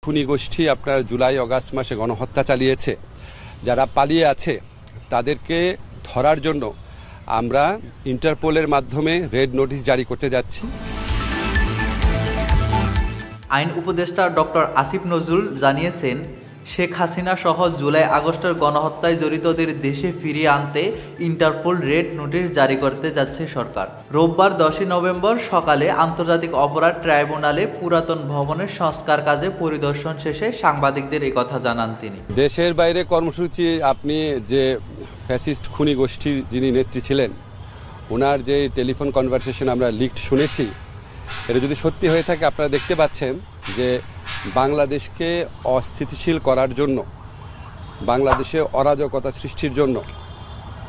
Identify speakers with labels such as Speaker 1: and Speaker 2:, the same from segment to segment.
Speaker 1: খুনি গোষ্ঠী আপনার জুলাই আগস্ট মাসে গণহত্যা চালিয়েছে, যারা পালিয়ে আছে তাদেরকে ধরার জন্য আমরা ইন্টারপোলের মাধ্যমে রেড নোটিশ জারি করতে যাচ্ছি।
Speaker 2: আইন উপদেষ্টা ডক্টর আসিফ নজরুল জানিয়েছেন, শেখ হাসিনা সহ জুলাই আগস্টের গণহত্যায় জড়িতদের দেশে ফিরিয়ে আনতে ইন্টারপোল রেড নোটিশ জারি করতে যাচ্ছে সরকার। রোববার 10 নভেম্বর সকালে আন্তর্জাতিক অপরাধ ট্রাইব্যুনালে পুরাতন ভবনের সংস্কার কাজে পরিদর্শন শেষে সাংবাদিকদের কথা জানান তিনি।
Speaker 1: দেশের বাইরে কর্মসূচি আপনি যে ফ্যাসিস্ট খুনি গোষ্ঠীর যিনি নেত্রী ছিলেন, ওনার যে টেলিফোন কনভারসেশন আমরা লিকড শুনেছি, এটা যদি সত্যি হয়ে থাকে আপনারা দেখতে পাচ্ছেন যে বাংলাদেশকে অস্থিতিশীল করার জন্য, বাংলাদেশে অরাজকতা সৃষ্টির জন্য,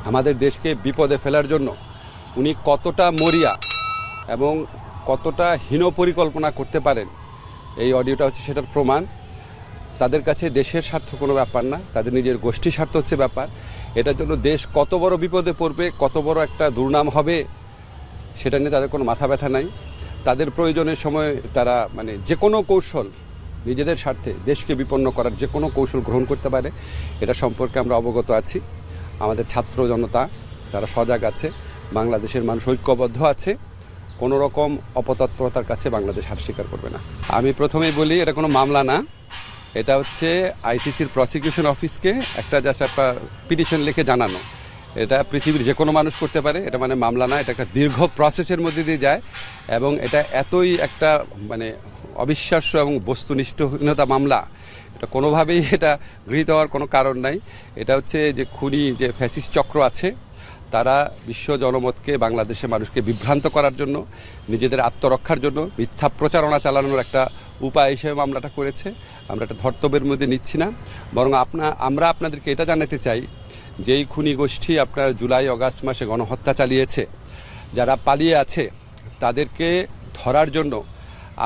Speaker 1: আমাদের দেশকে বিপদে ফেলার জন্য উনি কতটা মরিয়া এবং কতটা হীন পরিকল্পনা করতে পারেন, এই অডিওটা হচ্ছে সেটার প্রমাণ। তাদের কাছে দেশের স্বার্থ কোনো ব্যাপার না, তাদের নিজের গোষ্ঠী স্বার্থ হচ্ছে ব্যাপার। এটার জন্য দেশ কত বড় বিপদে পড়বে, কত বড় একটা দুর্নাম হবে, সেটা নিয়ে তাদের কোনো মাথা ব্যথা নাই। তাদের প্রয়োজনের সময় তারা যে কোনো কৌশল, নিজেদের স্বার্থে দেশকে বিপন্ন করার যে কোনো কৌশল গ্রহণ করতে পারে। এটা সম্পর্কে আমরা অবগত আছি। আমাদের ছাত্র জনতা তারা সজাগ আছে, বাংলাদেশের মানুষ ঐক্যবদ্ধ আছে, কোনো রকম অপতৎপরতার কাছে বাংলাদেশ হার স্বীকার করবে না। আমি প্রথমেই বলি, এটা কোনো মামলা না, এটা হচ্ছে আইসিসির প্রসিকিউশন অফিসকে একটা জাস্ট একটা পিটিশন লিখে জানানো। এটা পৃথিবীর যে কোনো মানুষ করতে পারে, এটা মামলা না, এটা একটা দীর্ঘ প্রসেসের মধ্যে দিয়ে যায় এবং এটা এতই একটা অবিশ্বাস্য এবং বস্তুনিষ্ঠহীনতা মামলা, এটা কোনোভাবেই এটা গৃহীত হওয়ার কোনো কারণ নাই। এটা হচ্ছে যে খুনি যে ফ্যাসিস্ট চক্র আছে, তারা বিশ্ব জনমতকে, বাংলাদেশের মানুষকে বিভ্রান্ত করার জন্য, নিজেদের আত্মরক্ষার জন্য মিথ্যা প্রচারণা চালানোর একটা উপায় হিসেবে মামলাটা করেছে। আমরা এটা ধর্তব্যের মধ্যে নিচ্ছি না, বরং আমরা আপনাদেরকে এটা জানাতে চাই যে এই খুনি গোষ্ঠী আপনার জুলাই আগস্ট মাসে গণহত্যা চালিয়েছে, যারা পালিয়ে আছে তাদেরকে ধরার জন্য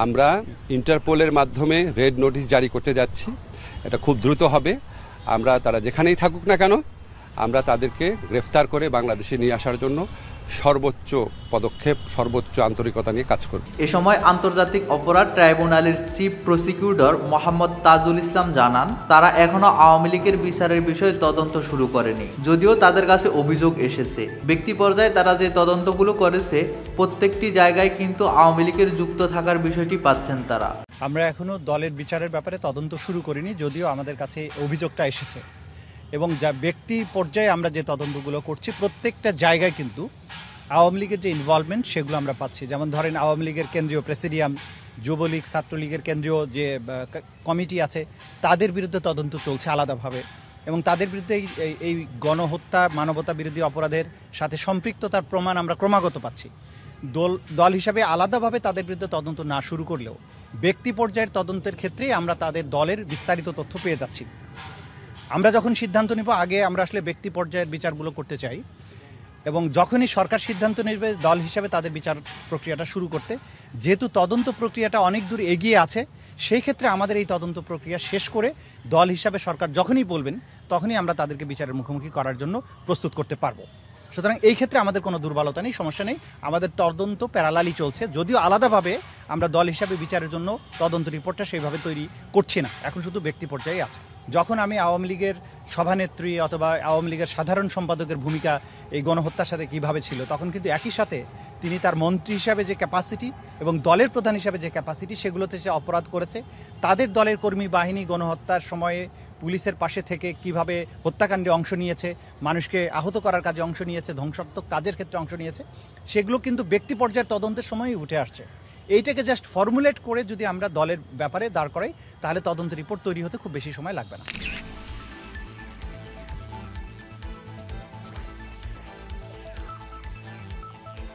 Speaker 1: আমরা ইন্টারপোলের মাধ্যমে রেড নোটিশ জারি করতে যাচ্ছি। এটা খুব দ্রুত হবে। আমরা তারা যেখানেই থাকুক না কেন, আমরা তাদেরকে গ্রেফতার করে বাংলাদেশে নিয়ে আসার জন্য সর্বোচ্চ পদক্ষেপ, সর্বোচ্চ আন্তরিকতা নিয়ে কাজ করব।
Speaker 2: এ সময় আন্তর্জাতিক অপরাধ ট্রাইব্যুনালের চিফ প্রসিকিউটর মোহাম্মদ তাজুল ইসলাম জানান, তারা এখনো আওয়ামী লীগের বিচারের বিষয়ে তদন্ত শুরু করেনি, যদিও তাদের কাছে অভিযোগ এসেছে। ব্যক্তি পর্যায়ে তারা যে তদন্তগুলো করেছে, প্রত্যেকটি জায়গায় কিন্তু আওয়ামী লীগের যুক্ত থাকার বিষয়টি পাচ্ছেন তারা।
Speaker 3: আমরা এখনো দলের বিচারের ব্যাপারে তদন্ত শুরু করিনি, যদিও আমাদের কাছে অভিযোগটা এসেছে এবং যা ব্যক্তি পর্যায়ে আমরা যে তদন্তগুলো করছি, প্রত্যেকটা জায়গায় কিন্তু আওয়ামী লীগের যে ইনভলভমেন্ট সেগুলো আমরা পাচ্ছি। যেমন ধরেন, আওয়ামী লীগের কেন্দ্রীয় প্রেসিডিয়াম, যুবলীগ, ছাত্রলীগের কেন্দ্রীয় যে কমিটি আছে, তাদের বিরুদ্ধে তদন্ত চলছে আলাদাভাবে এবং তাদের বিরুদ্ধে এই গণহত্যা, মানবতা বিরোধী অপরাধের সাথে সম্পৃক্ততার প্রমাণ আমরা ক্রমাগত পাচ্ছি। দল হিসাবে আলাদাভাবে তাদের বিরুদ্ধে তদন্ত না শুরু করলেও ব্যক্তি পর্যায়ের তদন্তের ক্ষেত্রে আমরা তাদের দলের বিস্তারিত তথ্য পেয়ে যাচ্ছি। আমরা যখন সিদ্ধান্ত নিব, আগে আমরা আসলে ব্যক্তি পর্যায়ের বিচারগুলো করতে চাই এবং যখনই সরকার সিদ্ধান্ত নেবে দল হিসাবে তাদের বিচার প্রক্রিয়াটা শুরু করতে, যেহেতু তদন্ত প্রক্রিয়াটা অনেক দূর এগিয়ে আছে, সেই ক্ষেত্রে আমাদের এই তদন্ত প্রক্রিয়া শেষ করে দল হিসাবে সরকার যখনই বলবেন তখনই আমরা তাদেরকে বিচারের মুখোমুখি করার জন্য প্রস্তুত করতে পারবো। সুতরাং এই ক্ষেত্রে আমাদের কোনো দুর্বলতা নেই, সমস্যা নেই। আমাদের তদন্ত প্যারালালি চলছে, যদিও আলাদাভাবে আমরা দল হিসাবে বিচারের জন্য তদন্ত রিপোর্টটা সেইভাবে তৈরি করছি না, এখন শুধু ব্যক্তি পর্যায়ে আছে। যখন আমি আওয়ামী লীগের সভানেত্রী অথবা আওয়ামী লীগের সাধারণ সম্পাদকের ভূমিকা এই গণহত্যার সাথে কিভাবে ছিল, তখন কিন্তু একই সাথে তিনি তার মন্ত্রী হিসাবে যে ক্যাপাসিটি এবং দলের প্রধান হিসাবে যে ক্যাপাসিটি, সেগুলোতে সে অপরাধ করেছে। তাদের দলের কর্মী বাহিনী গণহত্যার সময়ে পুলিশের পাশে থেকে কিভাবে হত্যাকাণ্ডে অংশ নিয়েছে, মানুষকে আহত করার কাজে অংশ নিয়েছে, ধ্বংসাত্মক কাজের ক্ষেত্রে অংশ নিয়েছে, সেগুলো কিন্তু ব্যক্তি পর্যায়ের তদন্তের সময়ই উঠে আসছে। এইটাকে জাস্ট ফর্মুলেট করে যদি আমরা দলের ব্যাপারে দাঁড় করাই, তাহলে তদন্ত রিপোর্ট তৈরি হতে খুব বেশি সময় লাগবে না।